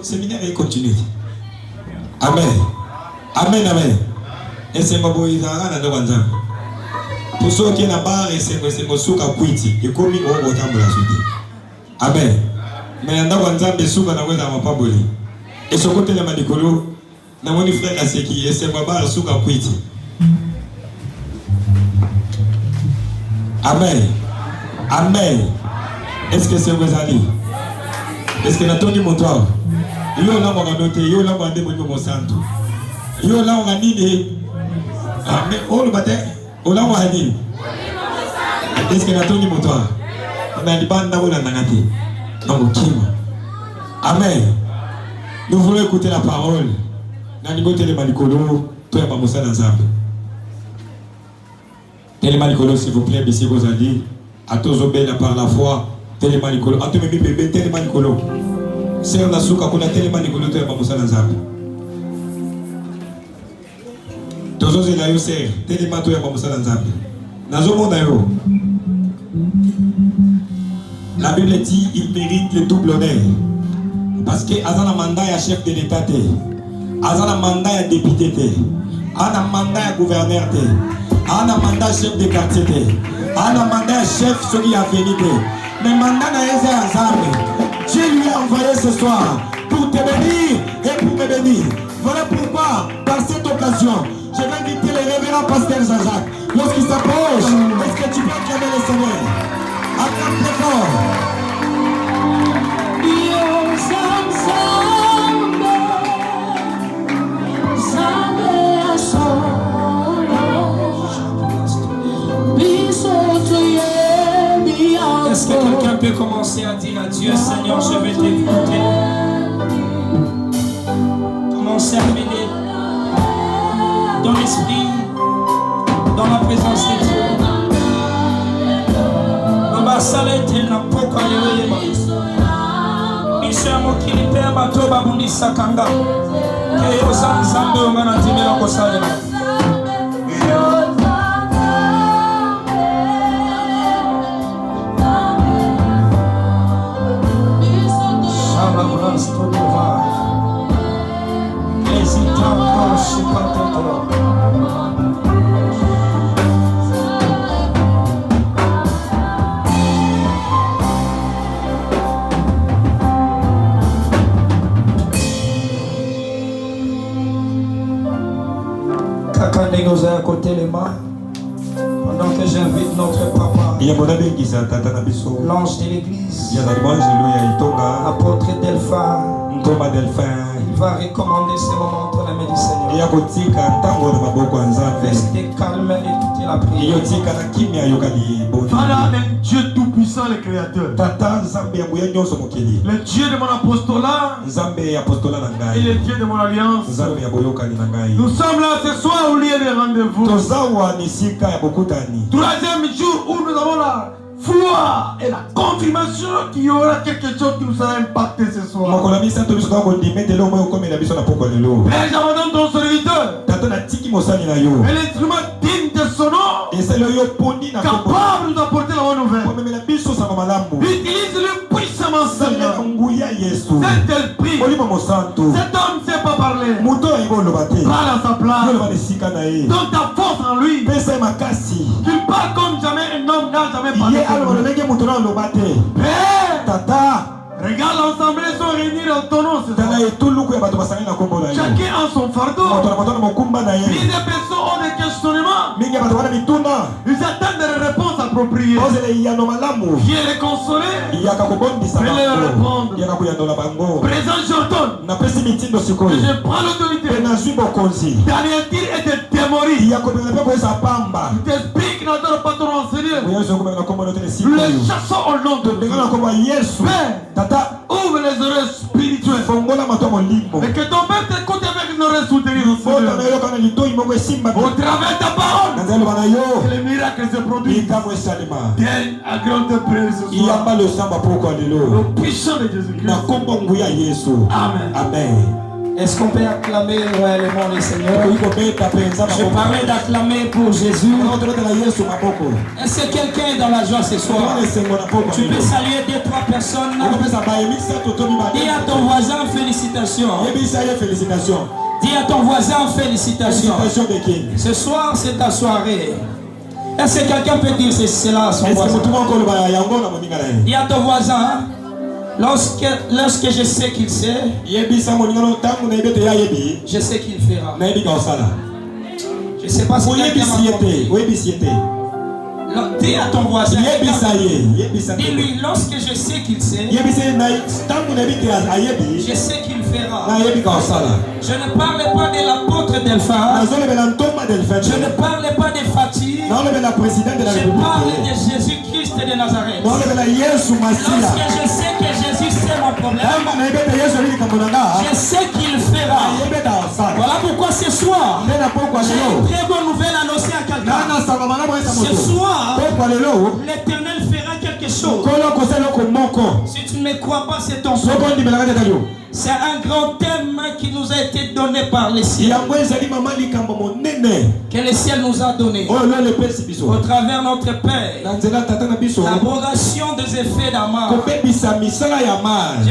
Séminaire et continue. Amen. Amen, amen. Et c'est ma boïzara na dobanza. Pour ceux qui n'ont pas c'est mosuka kwiti. Et comme ils ont autant de la suite. Amen. Mais na dobanza besuka na weza mapaboli. Et ce côté le madikolo na moni frère aseki et c'est ma bar suka kwiti. Amen. Amen. Est-ce que c'est vous allez? Est-ce que natoni montoire? Yo la monganote, yo la mande mo santo. Yo la nganide. Ah mais on le bate, on la wahani. Est-ce que natoni montoire? On a dit banda wala nangati. Ngokima. Amen. Nous voulons écouter la parole. Nani bote le malikolo, toi ba mosala nzambe. Tele malikolo s'il vous plaît, bisi kozali. Atozobela par la foi. Tele malikolo, atomemi bébé tele malikolo. C'est un asuka kuna tele malikolo to ya ba mosala nzambe. Tozozi la yo ser, tele mato ya ba mosala nzambe. Nazo mona yo. La Bible dit il mérite le double honneur. Parce que azana mandat ya chef de l'état te. Azana mandat ya député te. Ana mandat ya gouverneur te. Ana mandat chef de quartier te. Ana mandat chef soki ya veni te. Mais mandat na eze azame. Dieu lui a envoyé ce soir pour te bénir et pour me bénir. Voilà pourquoi, par cette occasion, je vais inviter le révérend pasteur Jean-Jacques. Lorsqu'il s'approche, est-ce que tu peux acclamer le Seigneur? Acclame très fort. Est-ce que quelqu'un peut commencer à dire à Dieu, Seigneur, je vais t'écouter. Commencez à mêler dans l'esprit, dans la présence de Dieu. Baba salete na poka yewe. Misha mokili pe bato babundisa kanga. Ke osanzambe ongana timela kosalela. Nous a à côté les mains pendant que j'invite notre papa, l'ange de l'église, l'apôtre Delphin. Il va recommander ces moments entre les mains du Seigneur. Restez calme, écoutez la prière. Voilà le Dieu tout-puissant, le Créateur. Le Dieu de mon apostolat et le Dieu de mon alliance. Nous sommes là ce soir au lieu de rendez-vous. Troisième jour où nous avons la foi et la confirmation qu'il y aura quelque chose qui nous a impacté ce soir. Père, j'abandonne ton serviteur et l'instrument digne de son nom, capable d'apporter la bonne nouvelle. Utilise-le puissamment, Seigneur. Saint-Esprit, cet homme ne sait pas parler. Parle à sa place. Donne ta force en lui. Qu'il parle comme jamais un homme n'a jamais parlé. Père, regarde l'ensemble, ils sont réunis dans ton nom. Chacun a son fardeau. Les personnes ont des questionnements. Ils attendent des réponses appropriées. Viens les consoler. Viens les répondre. Présent, j'ordonne. Je prends l'autorité d'anéantir et de démolir. Je t'explique notre patron en sérieux. les chassons au nom de Dieu. Père, ouvre les oreilles spirituelles. Et que ton Père t'écoute avec une oreille soutenue. Au travers de ta parole, que les miracles se produisent. Viens à grande prière ce soir. Au puissant de Jésus-Christ. Amen. Amen. Est-ce qu'on peut acclamer royalement le Seigneur? Je parlais d'acclamer pour Jésus. Est-ce que quelqu'un est dans la joie ce soir? Tu peux saluer 2-3 personnes. Dis à ton voisin félicitations. Dis à ton voisin félicitations. Ce soir c'est ta soirée. Est-ce que quelqu'un peut dire cela à son voisin? Dis à ton voisin. Lorsque je sais qu'il sait, je sais qu'il fera. Je ne sais pas si quelqu'un m'a compris. Dis à ton voisin, dis-lui, lorsque je sais qu'il sait, je sais qu'il fera. Je ne parle pas de l'apôtre Delphin. Je ne parle pas de Fatih. Je parle de Jésus-Christ de Nazareth. Lorsque je sais que Jésus sait mon problème, je sais qu'il fera. Voilà pourquoi ce soir, j'ai une très bonne nouvelle annoncée à quelqu'un. Ce soir, l'Éternel fera quelque chose. Si tu ne me crois pas, c'est ton souhait. C'est un grand thème qui nous a été donné par les ciels. Que le ciel nous a donné. Au travers notre Père. L'abrogation des effets d'Amar. Je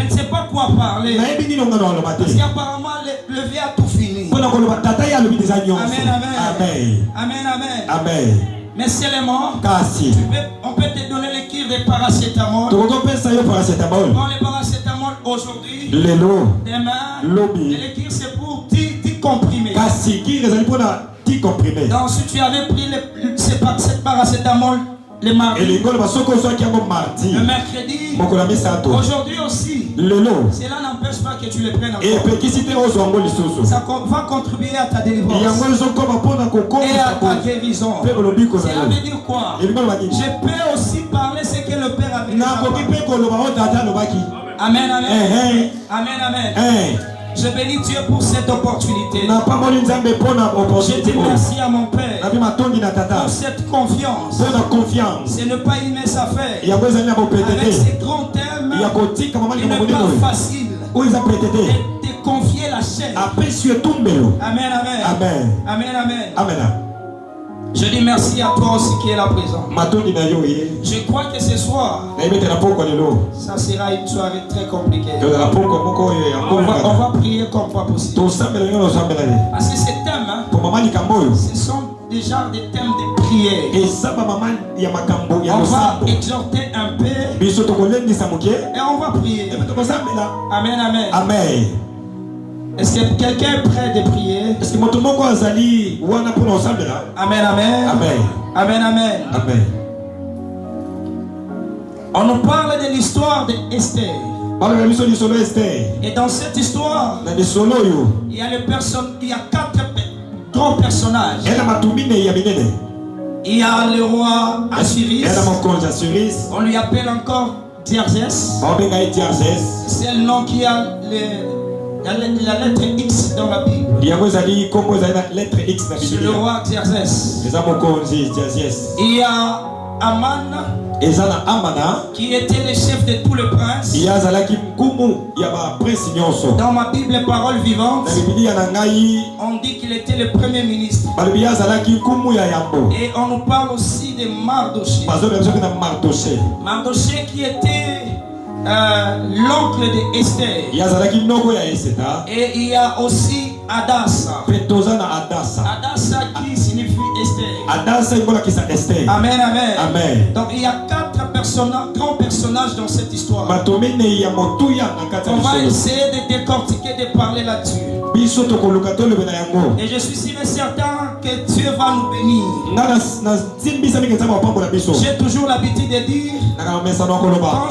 ne sais pas quoi parler. Parce qu'apparemment le vie a tout fini. Amen, amen. Amen, amen. Amen. Mais seulement, on peut te donner le kir de paracétamol. Prends le paracétamol aujourd'hui, demain, et le kir c'est pour 10 comprimés. Donc si tu avais pris cette paracétamol le mardi, le mercredi, aujourd'hui aussi, cela n'empêche pas que tu le prennes encore. Ça va contribuer à ta délivrance et à ta guérison. Cela veut dire quoi? Je peux aussi parler ce que le Père a dit. Amen, amen. Amen, amen. Je bénis Dieu pour cette opportunité. Je dis merci à mon Père pour cette confiance. C'est ne pas aimer sa fête. Avec ces grands thèmes, il n'est pas facile de confier la chaîne. Amen, amen. Amen, amen. Je dis merci à toi aussi qui est là présent. Je crois que ce soir, ça sera une soirée très compliquée. On va prier comme pas possible. Parce que ces thèmes, ce sont déjà des thèmes de prière. On va exhorter un peu et on va prier. Amen, amen. Amen. Est-ce que quelqu'un est prêt de prier? Est-ce que Amen, amen. Amen. Amen, amen. Amen. On nous parle de l'histoire d'Esther. Et dans cette histoire, il y a 4 grands personnages. Il y a le roi Assuris. On lui appelle encore Xerxès. C'est le nom qui a la lettre X dans la Bible. C'est le roi Xerxès. Il y a Aman qui était le chef de tous les princes. Dans ma Bible, les paroles vivantes, on dit qu'il était le premier ministre. Et on nous parle aussi de Mardoché. Mardoché qui était l'oncle de Esther. Et il y a aussi Adassa. Adassa qui signifie Esther. Amen, amen. Donc il y a 4 grands personnages dans cette histoire. On va essayer de décortiquer, de parler là-dessus. Et je suis sûr et certain que Dieu va nous bénir. J'ai toujours l'habitude de dire, quand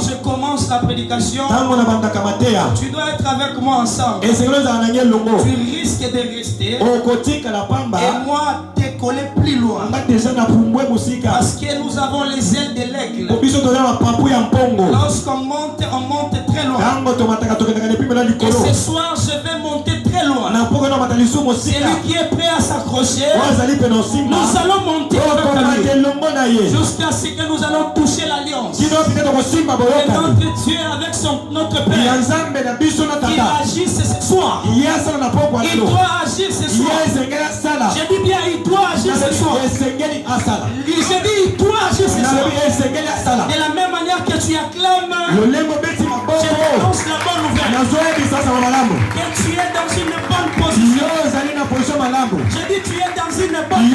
je commence la prédication, tu dois être avec moi ensemble. Tu risques de rester et moi décoller plus loin. Parce que nous avons les ailes de l'aigle. Lorsqu'on monte très loin. Et ce soir, je vais monter très loin. Celui qui est prêt à s'accrocher, nous allons monter jusqu'à ce que nous allons toucher l'alliance. Et notre Dieu avec notre Père, il agisse ce soir. Il doit agir ce soir. Je dis bien, il doit agir ce soir. Je dis, il doit agir ce soir. De la même manière que tu acclames, je t'annonce la bonne nouvelle. Que tu es dans une bonne position. Je dis, tu es dans une bonne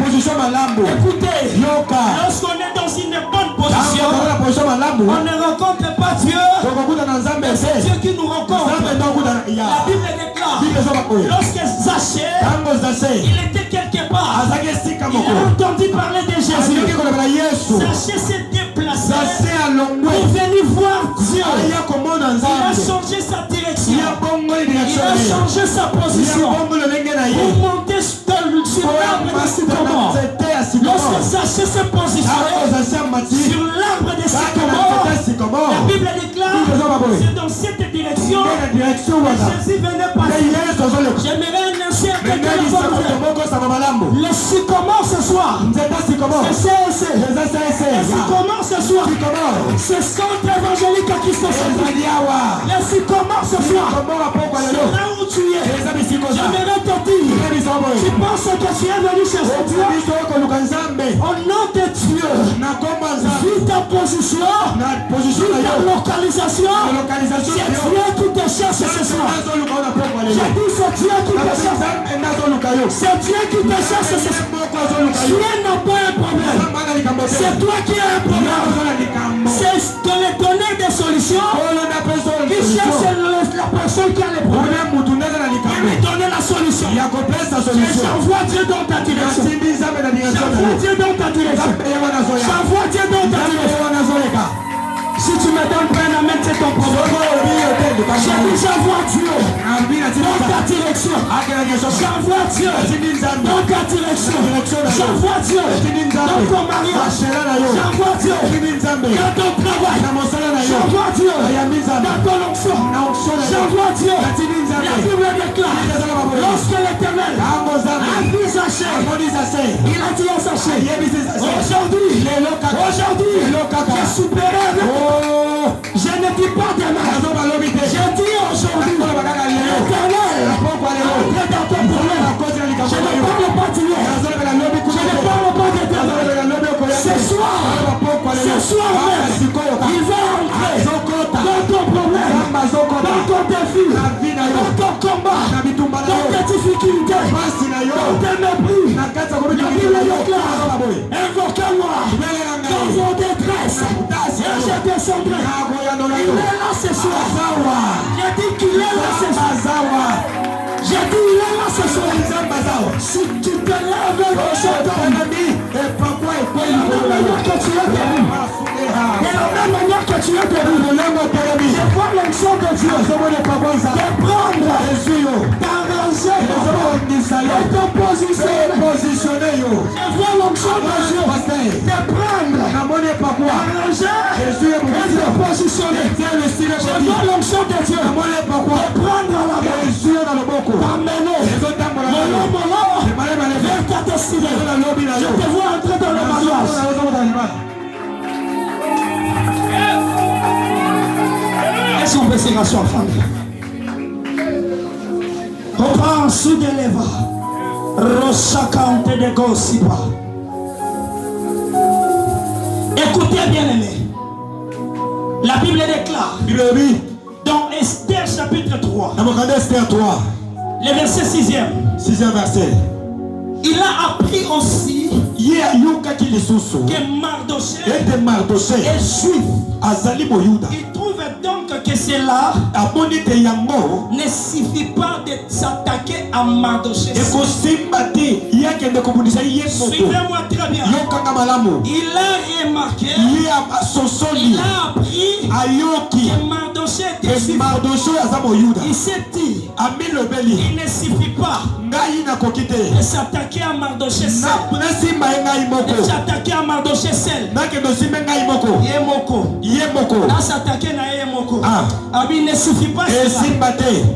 position. Écoutez, lorsqu'on est dans une bonne position, on ne rencontre pas Dieu, mais c'est Dieu qui nous rencontre. La Bible déclare, lorsque Zachée, il était quelque part, il a entendu parler de Jésus. Zachée s'est déplacé pour venir voir Dieu. Il a changé sa direction, il a changé sa position pour monter sur l'arbre de sycomore. Lorsque Zachée s'est positionné sur l'arbre de sycomore, la Bible déclare, c'est dans cette direction que Jésus venait passer. J'aimerais annoncer à quelqu'un le sycomore ce soir, c'est CSC. Le sycomore ce soir, c'est Centre évangélique à Christ. Le sycomore ce soir, c'est là où tu es. J'aimerais te dire, tu penses que tu es venu chercher Dieu? Au nom de Dieu, vu ta position, vu ta localisation, c'est Dieu qui te cherche ce soir. J'ai dit c'est Dieu qui te cherche. C'est Dieu qui te cherche ce soir. Dieu n'a pas un problème. C'est toi qui as un problème. C'est de lui donner des solutions. Il cherche la personne qui a les problèmes. Il lui donne la solution. J'envoie Dieu dans ta direction. J'envoie Dieu dans ta direction. J'envoie Dieu dans ta direction. Si tu me donnes pas un amen, c'est ton problème. J'ai dit j'envoie Dieu dans ta direction. J'envoie Dieu dans ta direction. J'envoie Dieu dans ton mariage. J'envoie Dieu dans ton travail. J'envoie Dieu dans ton onction. J'envoie Dieu. La Bible déclare, lorsque l'Éternel a vu Zachée, il a dit à Zachée, aujourd'hui, je souperai avec toi. Je ne dis pas demain. Je dis aujourd'hui, l'Éternel entre dans ton problème. Je ne parle pas d'hier. Je ne parle pas d'éternel. Ce soir même, il va entrer dans ton problème, dans ton défi, dans ton combat, dans tes difficultés, dans tes mépris. La Bible déclare, invoquez-moi dans vos détresses. Et je descendrai. Il est là ce soir. J'ai dit qu'il est là ce soir. J'ai dit il est là ce soir. Si tu te lèves le Satan, de la même manière que tu es debout, de la même manière que tu es debout, je vois l'onction de Dieu de prendre, d'arranger et de positionner. Je vois l'onction de Dieu de prendre, d'arranger et de positionner. Je vois l'onction de Dieu de prendre la main, d'amener vers ta destinée. Je te vois entrer dans le mariage. Est-ce qu'on peut se rasseoir, famille? Reprends sous de lèvres. Rochakante de Gossipa. Écoutez, bien-aimés. La Bible déclare dans Esther chapitre 3. Le verset 6e. Verset. Il a appris aussi que Mardochée est juif. Il trouve donc que cela ne suffit pas de s'attaquer à Mardochée. Suivez-moi très bien. Il a remarqué, il a appris que Mardochée était juif. Il s'est dit, il ne suffit pas de s'attaquer à Mardochée seul. De s'attaquer à Mardochée seul. Dans s'attaquer à Yemoko. Il ne suffit pas cela.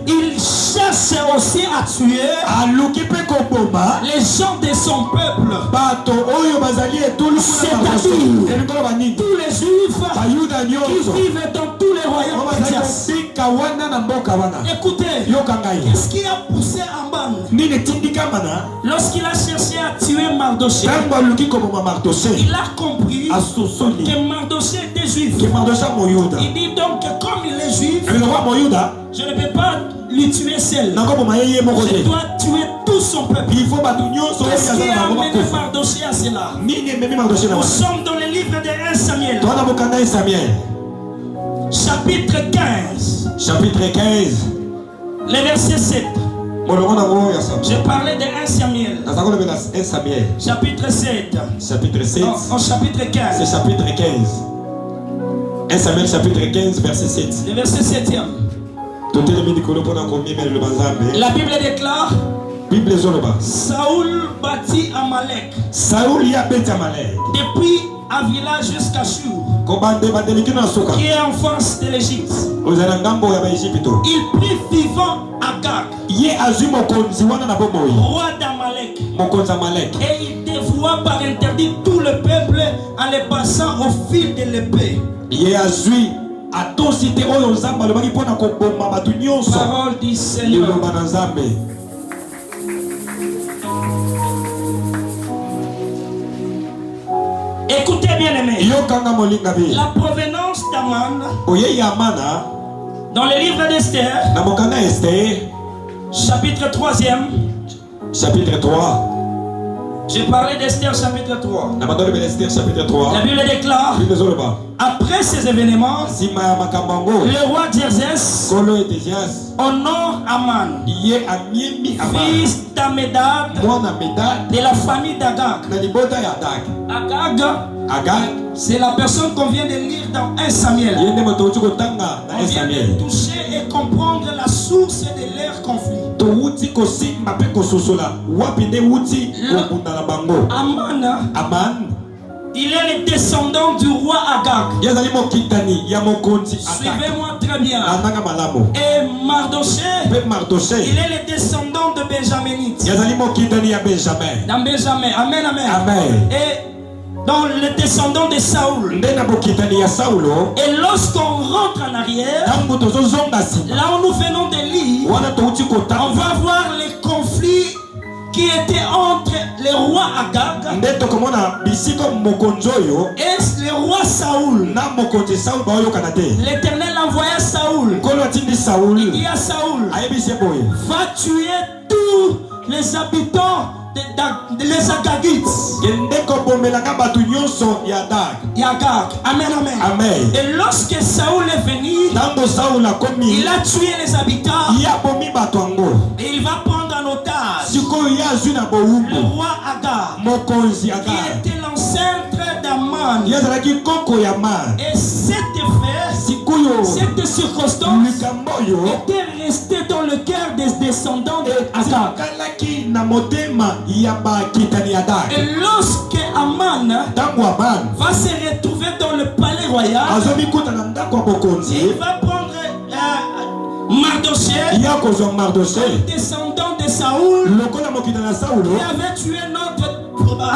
Il cherche aussi à tuer les gens de son peuple. C'est-à-dire tous les juifs qui vivent dans tous les royaumes chrétiens. Écoutez, qu'est-ce qui a poussé Aman lorsqu'il a cherché à tuer Mardochée? Il a compris que Mardochée était juif. Il dit donc que comme il est juif, je ne peux pas lui tuer seul. Je dois tuer tout son peuple. Qu'est-ce qui a amené Mardochée à cela? Nous sommes dans le livre de 1 Samuel. Chapitre 15. Chapitre 15. Le verset 7. Je parlais de 1 Samuel. Chapitre 7. Chapitre 7. Non, en chapitre 15. C'est chapitre 15. 1 Samuel chapitre 15 verset 7. Le verset 7e. La Bible déclare, Saoul bâtit Amalek. Depuis Avila jusqu'à Shur, qui est en face de l'Égypte. Il prit vivant Agag, roi d'Amalek, et il dévoua par interdit tout le peuple en les passant au fil de l'épée. Parole du Seigneur. Écoutez bien aimé. La provenance d'Aman dans le livre d'Esther, chapitre 3e. Chapitre 3. J'ai parlé d'Esther chapitre 3. La Bible déclare, après ces événements, le roi Xerxès honore Aman, fils d'Amedad, de la famille d'Agag. Agag, c'est la personne qu'on vient de lire dans 1 Samuel. On vient de toucher et comprendre la source de leur conflit. Aman, il est le descendant du roi Agag. Suivez-moi très bien. Et Mardochée, il est le descendant de Benjaminite. Dans Benjamin. Amen, amen. Et dans le descendant de Saoul. Et lorsqu'on rentre en arrière, là où nous venons de lire, on va voir les conflits qui était entre le roi Agag et le roi Saoul. L'Éternel envoya Saoul. Il dit à Saoul, va tuer tous les habitants les Agagites. Agag. Amen, amen. Et lorsque Saoul est venu, il a tué les habitants. Et il va prendre en otage le roi Agag, qui était l'ancêtre d'Aman. Et cet effet, cette circonstance était restée dans le cœur des descendants d'Agag. Et lorsque Aman va se retrouver dans le palais royal, il va prendre Mardochée, descendant de Saoul, qui avait tué notre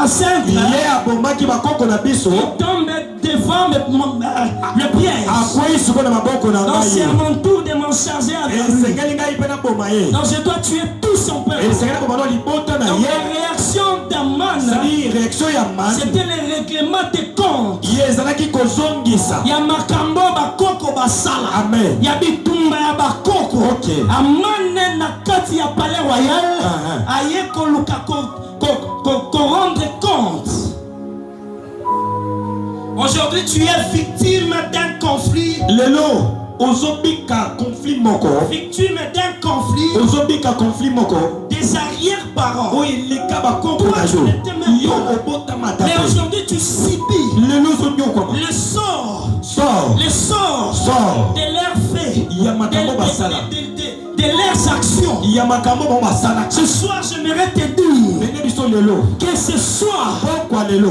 enceinte. Il tombe devant le piège. Donc c'est à mon tour de m'en charger avec lui. Donc je dois tuer tout son peuple. Donc la réaction d'Aman, c'était le règlement des comptes. Il y a makambo bakoko basala. Il y a bitumba ya bakoko. Aman na kati ya palais royal aye koluka ko rendre compte. Aujourd'hui, tu es victime d'un conflit victime d'un conflit, des arrière-parents. Toi, tu n'étais même pas. Mais aujourd'hui, tu subis le sort de leurs faits, de leurs actions. Ce soir, j'aimerais te dire que ce soir,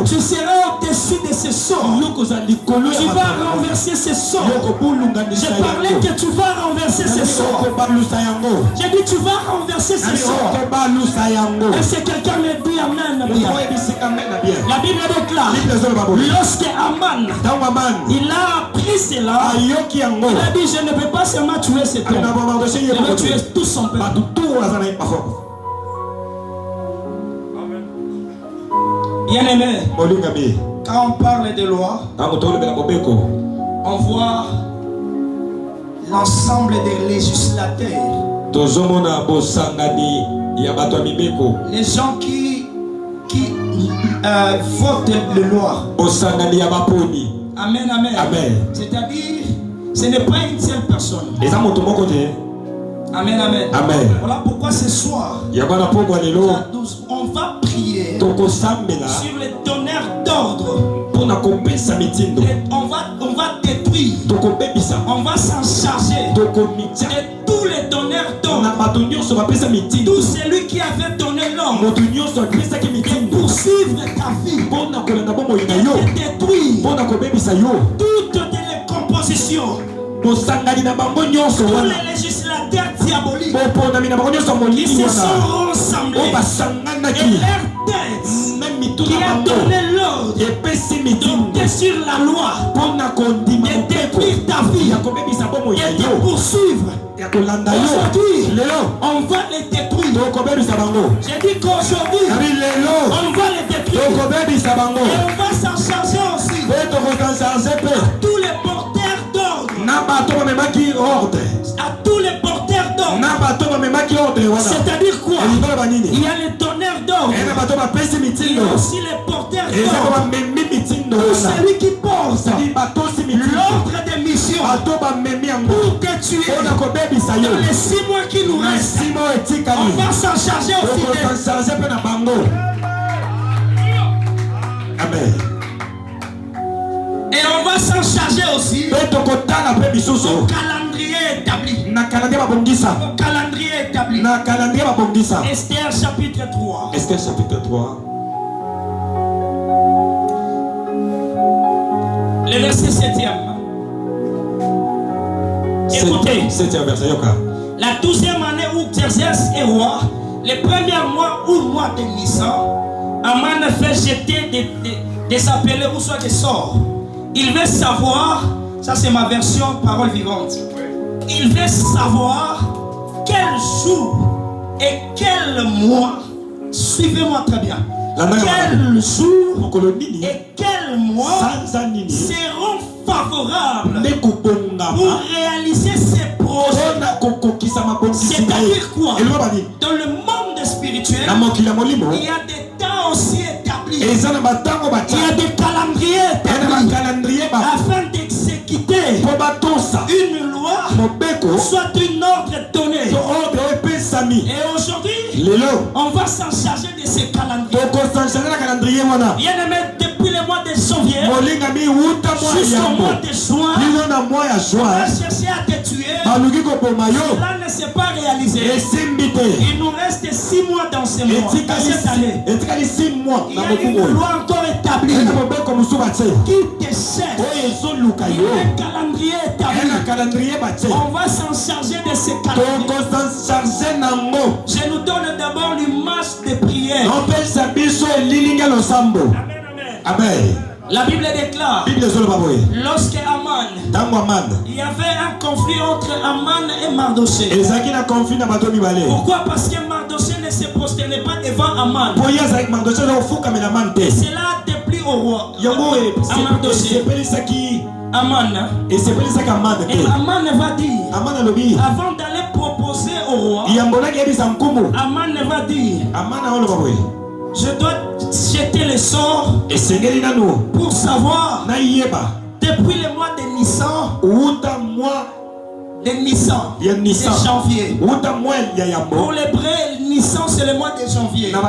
tu seras au-dessus de ce sort. Tu vas renverser ce sort. J'ai parlé que tu vas renverser ce sort. J'ai dit tu vas renverser ce sort. Est-ce que quelqu'un me dit amen? La Bible déclare, lorsque Aman il a appris cela, il a dit je ne peux pas seulement tuer cet homme, je vais tuer tout son peuple. Bien aimé, quand on parle de loi, on voit l'ensemble des législateurs, les gens qui votent les lois. Amen, amen. C'est-à-dire, ce n'est pas une seule personne. Amen, amen. Voilà pourquoi ce soir, on va prier sur les donneurs d'ordre. On va détruire, on va s'en charger de tous les donneurs d'ordre, tout celui qui avait donné l'ordre de poursuivre ta vie, de détruire toutes les compositions, tous les législateurs diaboliques qui se sont rassemblés et leur tête qui a donné l'ordre de sur la loi, de détruire ta vie, de te poursuivre. Aujourd'hui, on va les détruire. J'ai dit qu'aujourd'hui, on va les détruire. Et on va s'en charger aussi. Tous les porteurs d'ordre. À tous les porteurs d'ordre. C'est-à-dire quoi? Il y a les donneurs d'ordre. Il y a aussi les porteurs d'ordre. Tout celui qui porte l'ordre de mission pour te tuer dans les 6 mois qui nous restent, on va s'en charger aussi. Amen. Et on va s'en charger aussi au calendrier établi. Esther chapitre 3. Esther chapitre 3. Le verset 7e. Écoutez. 7e verset. La 12e année où Xerxès est roi, le premier mois ou mois de Nissan, Aman fait jeter des appelés ou soit des sorts. Il veut savoir, ça c'est ma version parole vivante. Il veut savoir quel jour et quel mois, suivez-moi très bien, quel jour et quel mois seront favorables pour réaliser ces projets. C'est-à-dire quoi? Dans le monde spirituel, il y a des temps aussi établis. Il y a des calendriers établis afin d'exécuter une loi, soit une ordre donné. Et aujourd'hui, on va s'en charger de ces calendriers. Bien aimé, depuis le mois de janvier jusqu'au mois de juin, on va chercher à te tuer. Cela ne s'est pas réalisé. Il nous reste 6 mois dans ce mois, dans cette année. Il y a une loi encore établie qui te cherche. Il y a un calendrier établi. On va s'en charger de ces calendriers. Je nous donne d'abord l'image de prière. Amen. La Bible déclare, lorsque Aman, il y avait un conflit entre Aman et Mardoché. Pourquoi? Parce que Mardoché ne se prosternait pas devant Aman. Et cela a déplu au roi, à Mardoché. Aman. Et Aman va dire, avant d'aller proposer au roi, Aman va dire, je dois jeter le sort pour savoir depuis le mois de Nissan de Nissan. De janvier. Pour l'hébreu, Nissan c'est le mois de janvier. Et dans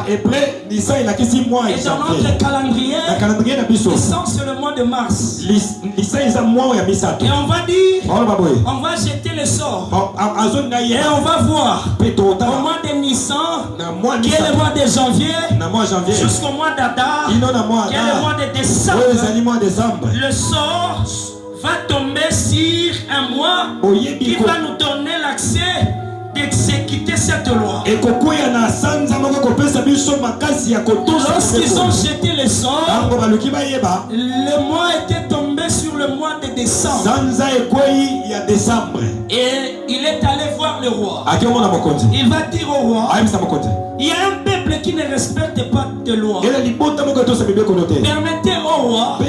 notre calendrier, Nissan c'est le mois de mars. Et on va dire, on va jeter le sort. Et on va voir au mois de Nissan, qui est le mois de janvier, jusqu'au mois d'Adar, qui est le mois de décembre. Le sort va tomber sur un mois qui va nous donner l'accès d'exécuter cette loi. Lorsqu'ils ont jeté le sort, le mois était tombé sur le mois de décembre. Et il est allé voir le roi. Il va dire au roi, il y a un peuple qui ne respecte pas de loi. Permettez au roi de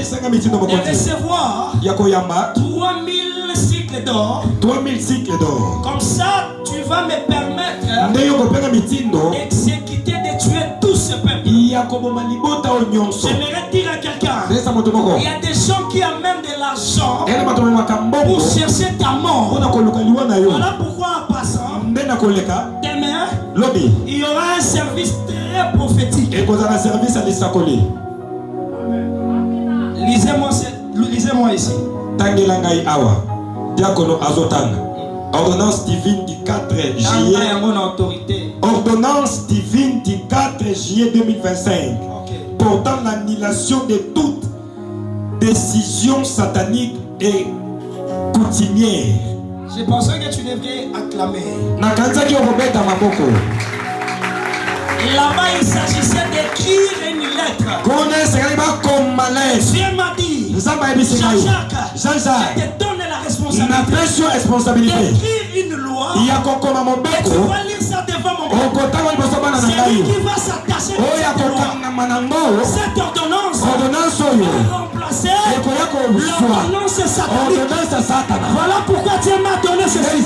recevoir 3000 cycles d'or. Comme ça, tu vas me permettre d'exécuter, de tuer tout ce peuple. J'aimerais dire à quelqu'un, il y a des gens qui amènent de l'argent pour chercher ta mort. Voilà pourquoi en passant, demain, il y aura un service très prophétique. Lisez-moi ici. Ordonnance divine du 4 juillet. Ordonnance divine du 4 juillet 2025. Portant l'annulation de toute décision satanique et coutumière. Je pensais que tu devrais acclamer. Là-bas, il s'agissait d'écrire une lettre. Dieu m'a dit, Jean-Jacques, je te donne la responsabilité d'écrire une loi. Et tu vas lire ça devant mon père. C'est lui qui va s'attacher à cette loi. Cette ordonnance va remplacer l'ordonnance satanique. Voilà pourquoi Dieu m'a donné ceci.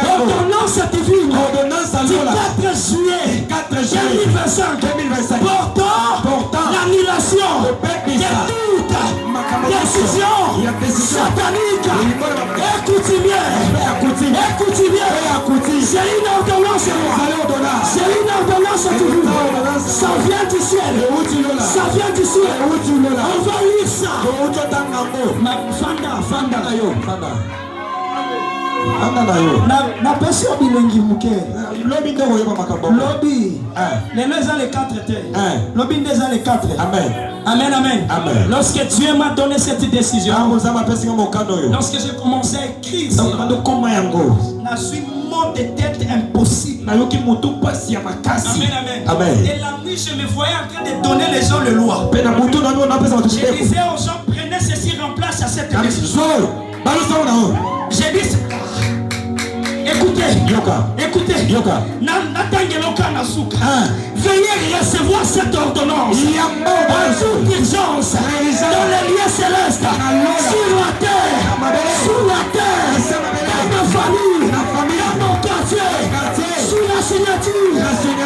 Ordonnance divine du 4 juillet 2025 portant l'annulation de toute décision satanique et coutumière. C'est une ordonnance. C'est une ordonnance divine. Ça vient du ciel. Ça vient du ciel. On va lire ça. Fanda. Na pesi obilengi muke lobi ndeko yeba makambo lobi les ans les 4 étaient lobi ndeza les 4 amen. Lorsque Dieu m'a donné cette décision, lorsque j'ai commencé à écrire ça, je suis mort de tête impossible. Amen. Et la nuit je me voyais en train de donner les gens le loi. Je disais aux gens, prenez ceci en place à cette décision. J'ai dit, écoutez, veuillez recevoir cette ordonnance en toute urgence dans les lieux célestes, sur la terre, dans ma famille, dans mon quartier, sous la signature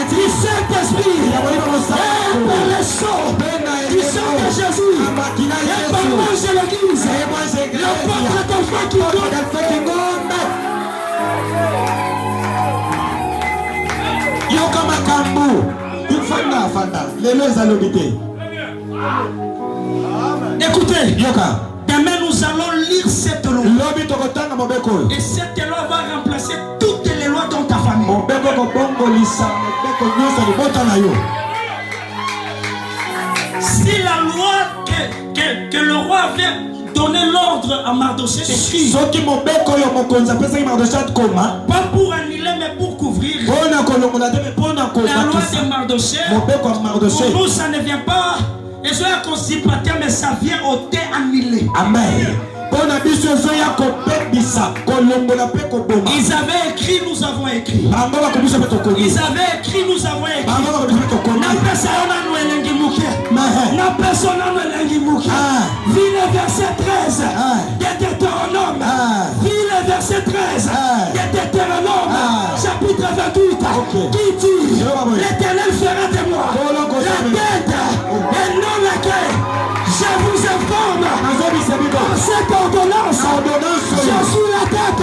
du Saint-Esprit, et par le sang du sang de Jésus, et par l'ange de l'Église, le portrait d'enfant qui donne. Yoka makambu. Fanda. Écoutez, demain nous allons lire cette loi. Et cette loi va remplacer toutes les lois dans ta famille. Si la loi que le roi avait donné l'ordre à Mardochée d'écrire, pas pour annuler mais pour couvrir la loi de Mardochée, pour nous ça ne vient pas et je vais consipater mais ça vient au thé annulé. Amen. Ils avaient écrit, nous avons écrit. Ils avaient écrit, nous avons écrit. Vis le verset 13 de Deutéronome. Vis le verset 13 de Deutéronome. Chapitre 28. Qui dit, l'Éternel fera de moi la tête et non la queue. Je vous informe, dans cette ordonnance, je suis la tête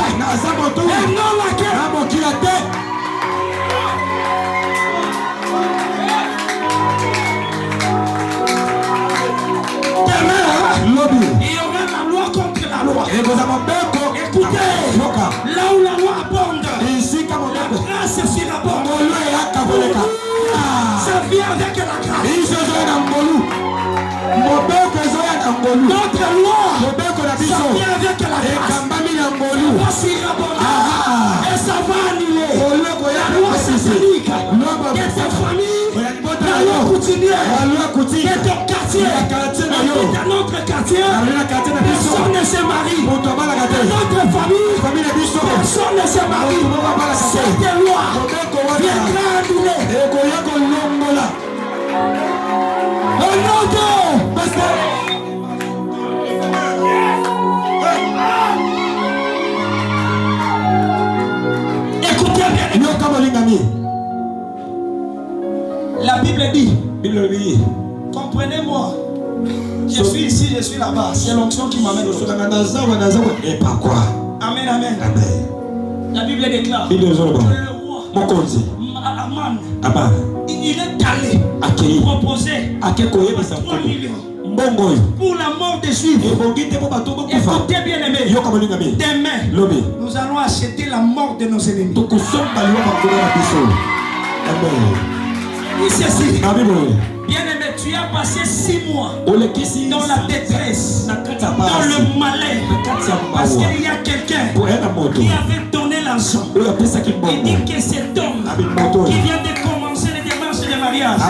loi, ça vient avec la grâce. Et ça va annuler la loi satanique de ta famille, de la loi coutumière, de ton quartier, dans notre quartier. Personne ne se marie. Dans notre famille, personne ne se marie. Cette loi viendra annuler. Au nom de écoutez bien. La Bible dit, comprenez-moi, je suis ici, je suis là-bas. C'est l'onction qui m'amène. Amen, amen. La Bible déclare que le roi Aman, il est allé proposer 3 millions pour la mort des Juifs. Écoutez bien aimé, demain nous allons acheter la mort de nos ennemis. Oui, c'est ça. Bien aimé, tu as passé 6 mois dans la détresse, dans le malheur, parce qu'il y a quelqu'un qui avait donné l'argent. Il dit que cet homme qui vient de commencer les démarches de mariage,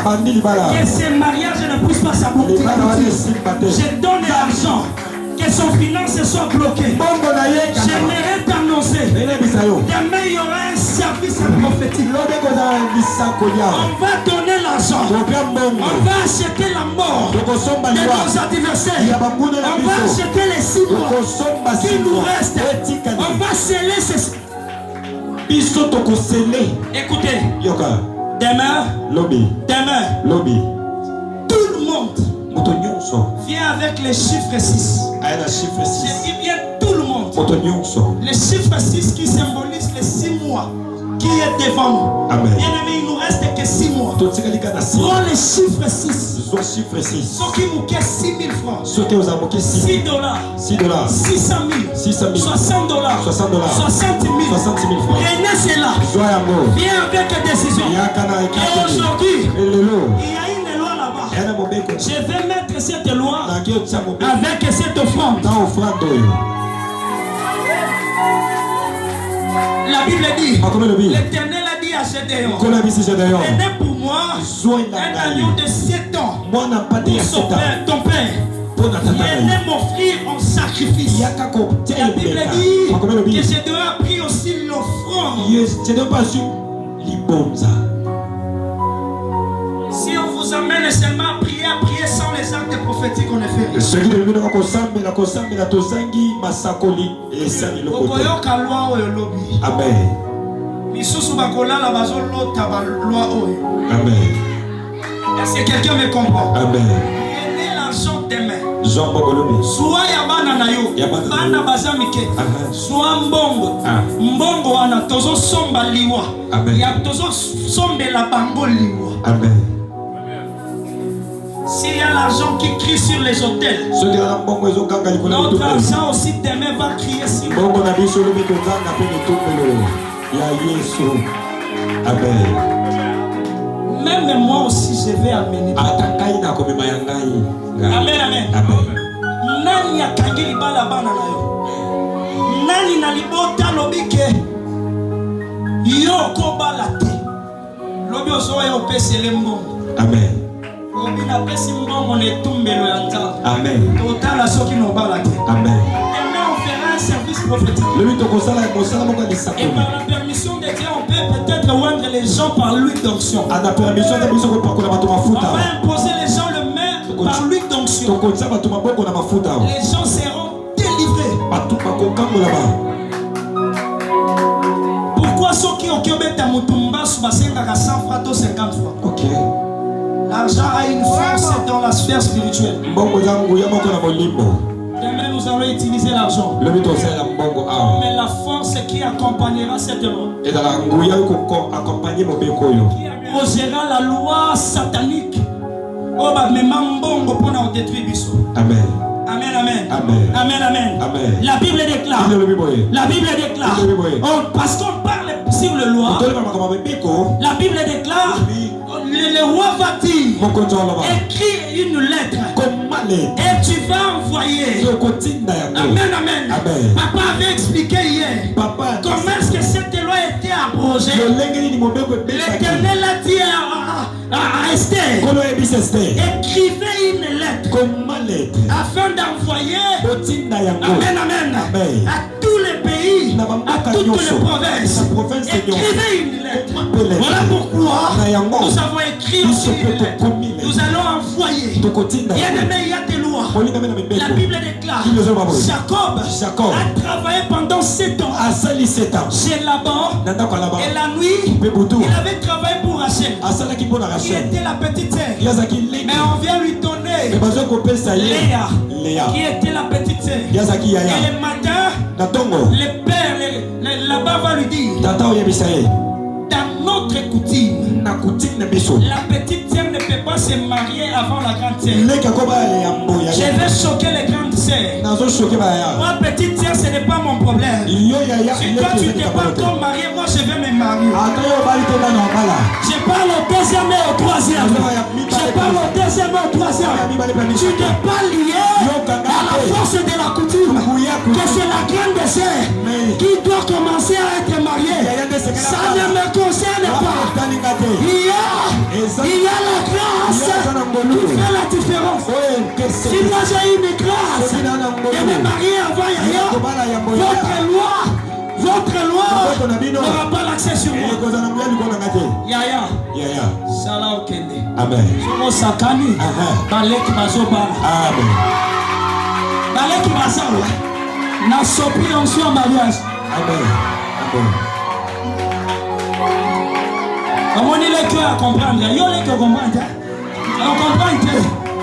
que ce mariage ne puisse pas s'aboutir. Je donne l'argent, que son finance soit bloquée. J'aimerais t'annoncer, demain il y aura un service prophétique. On va donner l'argent, on va acheter la mort de nos adversaires, on va acheter les 6 mois qui nous restent, on va sceller ces... Écoutez, demain, tout le monde vient avec les chiffres 6. Je dis bien tout le monde. Le chiffre 6 qui symbolise les 6 mois qui est devant nous. Bien aimé, il nous reste que 6 mois. Prends le chiffre 6. Ce qui nous caisse 6 000 francs. 6 dollars. 600 000. 60 dollars. 60 000. Prenez cela. Viens avec décision. Et aujourd'hui, il y a une loi là-bas. Je vais mettre cette loi avec cette offrande. La Bible dit, l'Éternel a dit à Gédéon, prenez pour moi un agneau de 7 ans pour ton père. Venez m'offrir en sacrifice. La Bible dit que Gédéon a pris aussi l'offrande. Si on vous amène seulement à prier sans les actes prophétiques, on ne fait rien. Amen. Est-ce que quelqu'un me comprend? Amen. Prenez l'argent demain. Soit yabana na yo, bana bazamike, soit mbongo. Mbongo wana tozo somba liwa. Ya tozo sombe la bango liwa. Amen. S'il y a l'argent qui crie sur les hôtels, notre argent aussi demain va crier sur les hôtels. Amen. Même moi aussi je vais amener. Amen, amen. Nani akangi libala bana na yo? Nani na libota lobike? Yo ko balate. Lobi ozoya opesele mbongo. Amen. Amen. Amen. On fera un service prophétique. Et par la permission de Dieu, on peut peut-être rendre les gens par l'huile d'onction. On va imposer les gens le main par l'huile d'onction. Les gens seront délivrés. Pourquoi ceux qui ont commis ta mutumba sont 100 francs ou 50 francs? Ok. L'argent a une force dans la sphère spirituelle. Demain, nous allons utiliser l'argent. Mais la force qui accompagnera cette loi, qui opposera la loi satanique, amen. Amen, amen. Amen, amen. Amen. La Bible déclare. La Bible déclare. Parce qu'on parle sur le loi. La Bible déclare le roi va dire, écris une lettre et tu vas envoyer. Amen, amen. Papa avait expliqué hier comment est-ce que cette loi était abrogée. L'Éternel a dit à Esther, écrivez une lettre afin d'envoyer, amen, amen, à tous les pays, à toutes les provinces. Écrivez une lettre. Voilà pourquoi nous avons écrit aussi une lettre. Nous allons envoyer. Bien aimé, il y a des lois. La Bible déclare, Jacob a travaillé pendant 7 ans chez Laban, et la nuit il avait travaillé pour Rachel, qui était la petite sœur. Mais on vient lui donner Léa, qui était la petite sœur. Et le matin, le père là-bas va lui dire, dans notre coutume, la petite sœur ne peut pas se marier avant la grande sœur. Je vais choquer les grandes sœurs. Moi, petite sœur, ce n'est pas mon problème. Si toi tu n'es pas encore marié, moi je vais me marier. Je parle au deuxième et au troisième. Je parle au deuxième et au troisième. Tu n'es pas lié à la force de la coutume, que c'est la grande sœur qui doit commencer à être mariée. Ça ne me concerne pas. Il y a la grâce qui fait la différence. Si moi j'ai une grâce de me marier avant Yaya, votre loi n'aura pas l'accès sur moi. Yaya, Salah Okende. Amen. Somo Sakani, Baleki Bazobala. Amen. Baleki Bazawa. N'a sopri en soi mariage. Amen. Amen. Comment on est les cœurs à comprendre? Yo les cœurs à comprendre. On comprend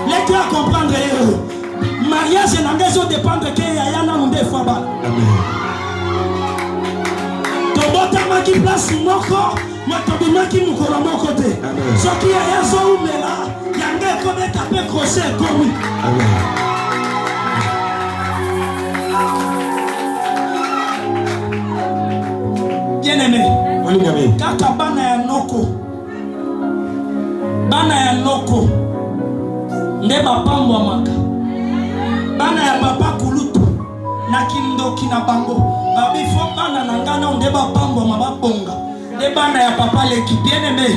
les cœurs à comprendre. Mariage et l'engagement dépendent que Yaya n'a pas de fois. Amen. Tobota qui place moko, matobima qui nous colle mon côté. Ce qui est zo umela, yanga comme taper crochet comme. Amen. Bien aimé. Kaka bana ya noko. Bana ya noko. Ndeba pambwa maka. Bana ya papa kulutu. Na kindoki na bango. Babi fo bana na ngana ndeba pambwa mababonga. Ndebana ya papa leki bien aimé.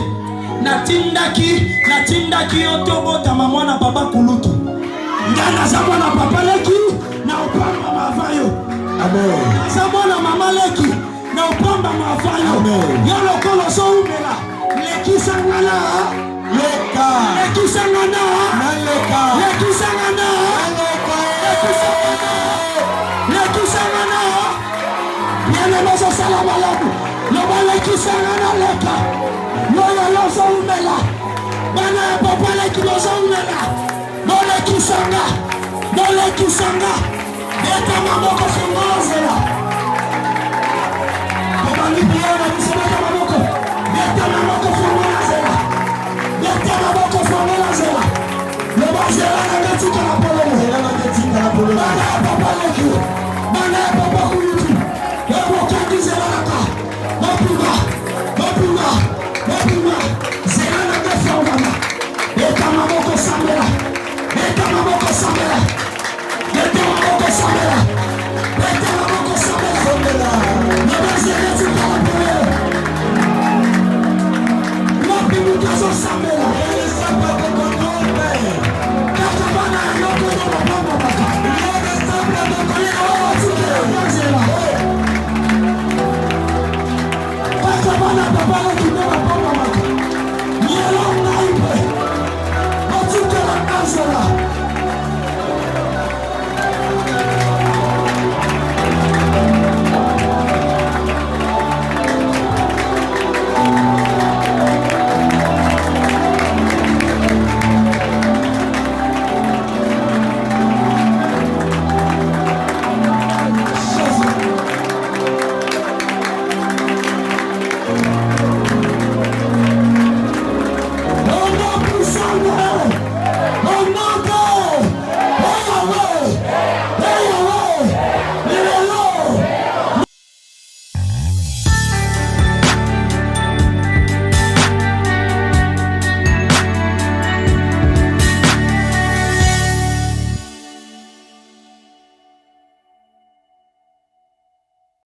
Natindaki otobota mamwana papa kulutu. Ngana zabona papa leki na opamba mavayo. Amen. Zabona mama leki na opamba mavayo. Amen. Yolo kolo so umela. Leki sangana. Leka. Leki sangana. Naleka. Leki sangana. Naleka. Leki sangana. Leki sangana. Yele mozo salamalabu. Loba leki sangana leka. Loya lozo umela. Bana ya papa leki lozo umela. No leki sanga. No leki sanga. Beta mamoko sungozela. Beba libiana bisebeka mamoko. Beta mamoko sungozela. Beta mamoko sungozela. Loba zela na getika na polo. Zela na getika na polo. Bana ya papa leki.